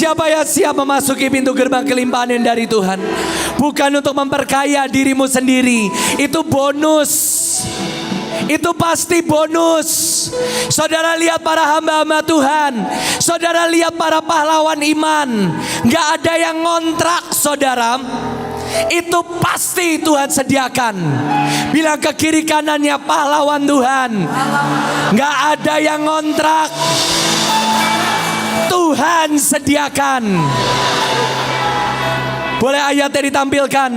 Siapa yang siap memasuki pintu gerbang kelimpahan yang dari Tuhan? Bukan untuk memperkaya dirimu sendiri. Itu bonus. Itu pasti bonus. Saudara lihat para hamba-hamba Tuhan. Saudara lihat para pahlawan iman. Gak ada yang ngontrak, saudara. Itu pasti Tuhan sediakan. Bilang ke kiri kanannya, pahlawan Tuhan. Gak ada yang ngontrak. Tuhan sediakan. Boleh ayatnya ditampilkan?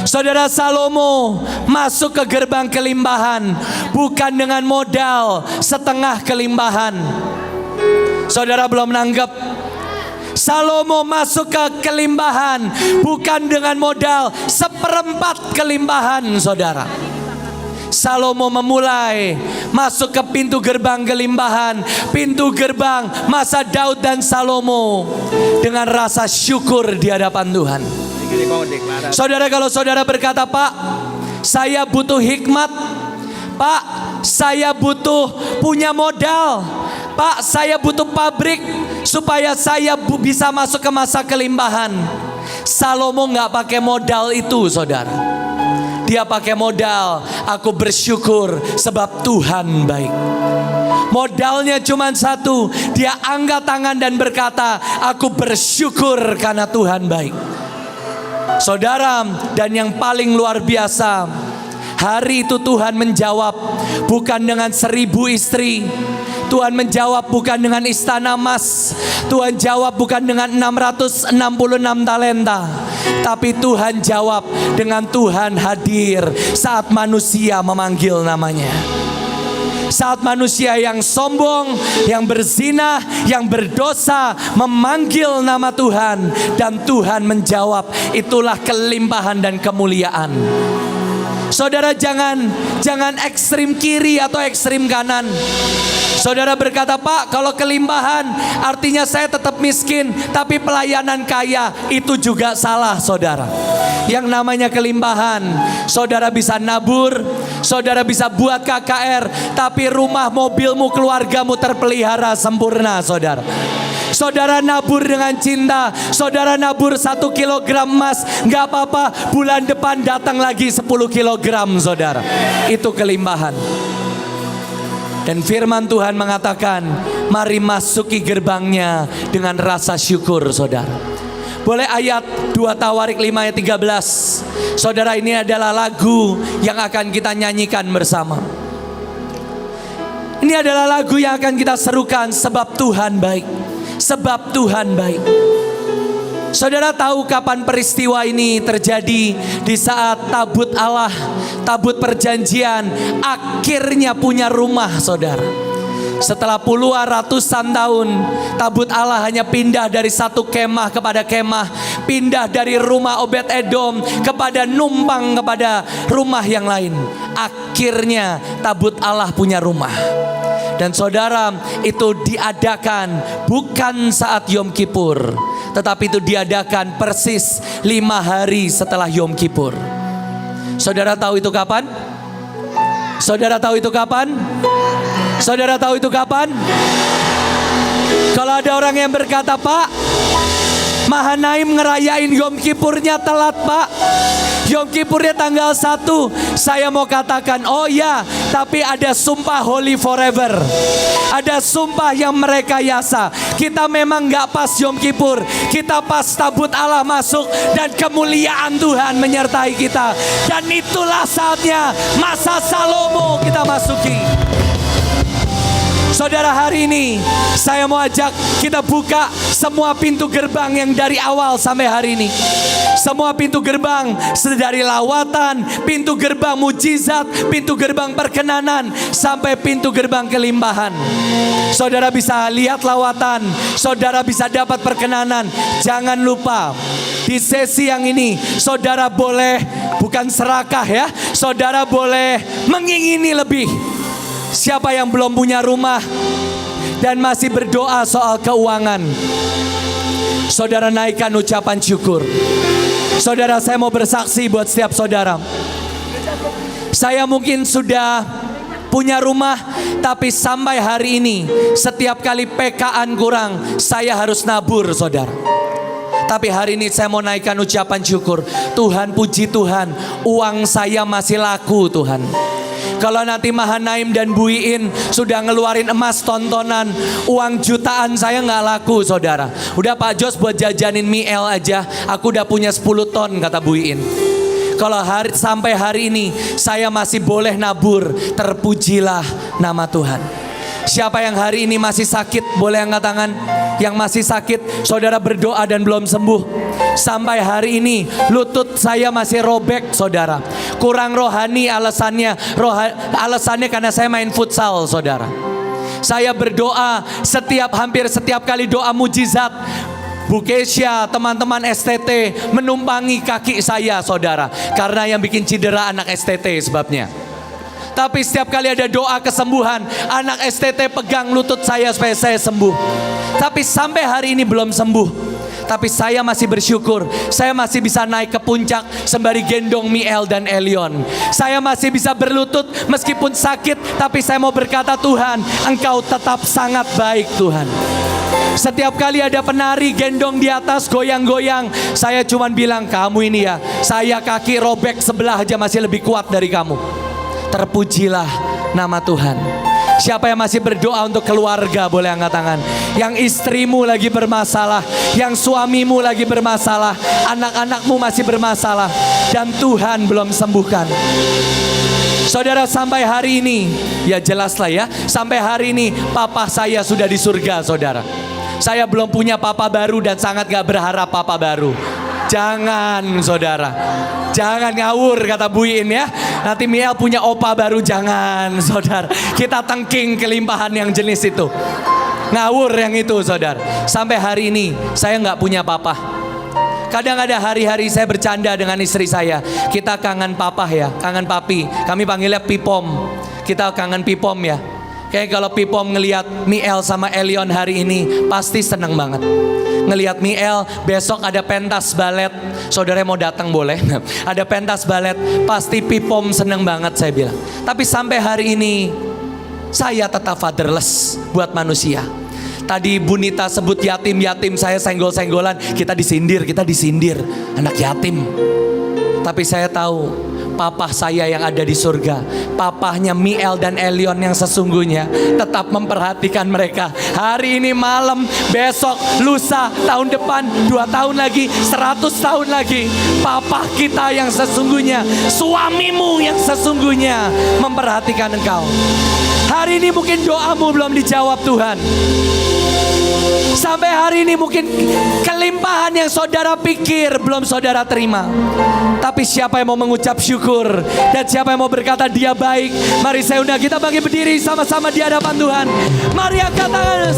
Saudara, Salomo masuk ke gerbang kelimpahan bukan dengan modal setengah kelimpahan. Saudara belum nanggap? Salomo masuk ke kelimpahan bukan dengan modal seperempat kelimpahan, saudara. Salomo memulai masuk ke pintu gerbang kelimpahan, pintu gerbang masa Daud dan Salomo dengan rasa syukur di hadapan Tuhan. Saudara, kalau saudara berkata, Pak, saya butuh hikmat, Pak, saya butuh punya modal, Pak, saya butuh pabrik supaya saya bisa masuk ke masa kelimpahan. Salomo nggak pakai modal itu, saudara. Dia pakai modal, aku bersyukur sebab Tuhan baik. Modalnya cuma satu, dia angkat tangan dan berkata, aku bersyukur karena Tuhan baik. Saudara, dan yang paling luar biasa, hari itu Tuhan menjawab bukan dengan 1000 istri. Tuhan menjawab bukan dengan istana emas. Tuhan jawab bukan dengan 666 talenta. Tapi Tuhan jawab dengan Tuhan hadir saat manusia memanggil namanya. Saat manusia yang sombong, yang berzina, yang berdosa memanggil nama Tuhan, dan Tuhan menjawab, itulah kelimpahan dan kemuliaan. Saudara, jangan ekstrim kiri atau ekstrim kanan. Saudara berkata, Pak, kalau kelimpahan artinya saya tetap miskin tapi pelayanan kaya. Itu juga salah, saudara. Yang namanya kelimpahan, saudara bisa nabur, saudara bisa buat KKR, tapi rumah, mobilmu, keluargamu terpelihara sempurna, saudara. Saudara nabur dengan cinta, saudara nabur 1 kilogram emas, gak apa-apa, bulan depan datang lagi 10 kilogram, saudara. Itu kelimpahan. Dan firman Tuhan mengatakan, mari masuki gerbangnya dengan rasa syukur, saudara. Boleh ayat 2 Tawarik 5 ayat 13. Saudara, ini adalah lagu yang akan kita nyanyikan bersama. Ini adalah lagu yang akan kita serukan, sebab Tuhan baik. Sebab Tuhan baik. Saudara tahu kapan peristiwa ini terjadi? Di saat tabut Allah, tabut perjanjian akhirnya punya rumah, saudara. Setelah puluhan ratusan tahun, tabut Allah hanya pindah dari satu kemah kepada kemah, pindah dari rumah Obed-Edom kepada numpang kepada rumah yang lain. Akhirnya tabut Allah punya rumah. Dan saudara, itu diadakan bukan saat Yom Kippur, tetapi itu diadakan persis 5 hari setelah Yom Kippur. Saudara tahu itu kapan? Saudara tahu itu kapan? Saudara tahu itu kapan? Kalau ada orang yang berkata, Pak, Mahanaim ngerayain Yom Kippurnya telat, Pak. Yom Kippurnya tanggal 1. Saya mau katakan, oh ya, tapi ada sumpah holy forever. Ada sumpah yang merekayasa. Kita memang gak pas Yom Kippur. Kita pas tabut Allah masuk dan kemuliaan Tuhan menyertai kita. Dan itulah saatnya masa Salomo kita masuki. Saudara, hari ini saya mau ajak kita buka semua pintu gerbang yang dari awal sampai hari ini. Semua pintu gerbang, dari lawatan, pintu gerbang mujizat, pintu gerbang perkenanan, sampai pintu gerbang kelimpahan. Saudara bisa lihat lawatan, saudara bisa dapat perkenanan. Jangan lupa, di sesi yang ini saudara boleh, bukan serakah ya, saudara boleh mengingini lebih. Siapa yang belum punya rumah dan masih berdoa soal keuangan, saudara naikkan ucapan syukur. Saudara, saya mau bersaksi buat setiap saudara. Saya mungkin sudah punya rumah, tapi sampai hari ini setiap kali PK-an kurang, saya harus nabur, saudara. Tapi hari ini saya mau naikkan ucapan syukur. Tuhan, puji Tuhan, uang saya masih laku, Tuhan. Kalau nanti Mahanaim dan Bu Iin sudah ngeluarin emas tontonan, uang jutaan saya nggak laku, saudara. Udah Pak Jos buat jajanin mie el aja, aku udah punya 10 ton, kata Bu Iin. Kalau sampai hari ini saya masih boleh nabur, terpujilah nama Tuhan. Siapa yang hari ini masih sakit, boleh angkat tangan. Yang masih sakit, saudara berdoa dan belum sembuh. Sampai hari ini lutut saya masih robek, saudara. Kurang rohani alasannya. Alasannya karena saya main futsal, saudara. Saya berdoa hampir setiap kali doa mujizat. Bu Kesha, teman-teman STT menumpangi kaki saya, saudara. Karena yang bikin cedera anak STT sebabnya. Tapi setiap kali ada doa kesembuhan, anak STT pegang lutut saya supaya saya sembuh. Tapi sampai hari ini belum sembuh. Tapi saya masih bersyukur, saya masih bisa naik ke puncak sembari gendong Miel dan Elion. Saya masih bisa berlutut meskipun sakit, tapi saya mau berkata, Tuhan, Engkau tetap sangat baik, Tuhan. Setiap kali ada penari gendong di atas goyang-goyang, saya cuman bilang, kamu ini ya, saya kaki robek sebelah aja masih lebih kuat dari kamu. Terpujilah nama Tuhan. Siapa yang masih berdoa untuk keluarga, boleh angkat tangan. Yang istrimu lagi bermasalah, yang suamimu lagi bermasalah, anak-anakmu masih bermasalah, dan Tuhan belum sembuhkan. Saudara, sampai hari ini, ya jelaslah ya, sampai hari ini papa saya sudah di surga, saudara. Saya belum punya papa baru dan sangat gak berharap papa baru. Jangan, saudara, jangan ngawur, kata Bu Iin ya. Nanti Miel punya opa baru, jangan, saudara. Kita tengking kelimpahan yang jenis itu. Ngawur yang itu, saudara. Sampai hari ini saya gak punya papa. Kadang ada hari-hari saya bercanda dengan istri saya. Kita kangen papa ya, kangen papi. Kami panggilnya Pipom. Kita kangen Pipom ya. Kayak kalau Pipom ngelihat Miel sama Elion hari ini, pasti seneng banget. Ngelihat Miel, besok ada pentas balet. Saudara mau datang boleh. Ada pentas balet, pasti Pipom seneng banget, saya bilang. Tapi sampai hari ini, saya tetap fatherless buat manusia. Tadi Bu Nita sebut yatim-yatim, saya senggol-senggolan. Kita disindir, anak yatim. Tapi saya tahu, papa saya yang ada di surga, papahnya Miel dan Elion yang sesungguhnya, tetap memperhatikan mereka. Hari ini malam, besok, lusa, tahun depan, 2 tahun lagi, 100 tahun lagi. Papa kita yang sesungguhnya, suamimu yang sesungguhnya memperhatikan engkau. Hari ini mungkin doamu belum dijawab Tuhan. Sampai hari ini mungkin kelimpahan yang saudara pikir belum saudara terima. Tapi siapa yang mau mengucap syukur dan siapa yang mau berkata dia baik, mari saya undang kita bagi berdiri sama-sama di hadapan Tuhan. Mari angkat tangan.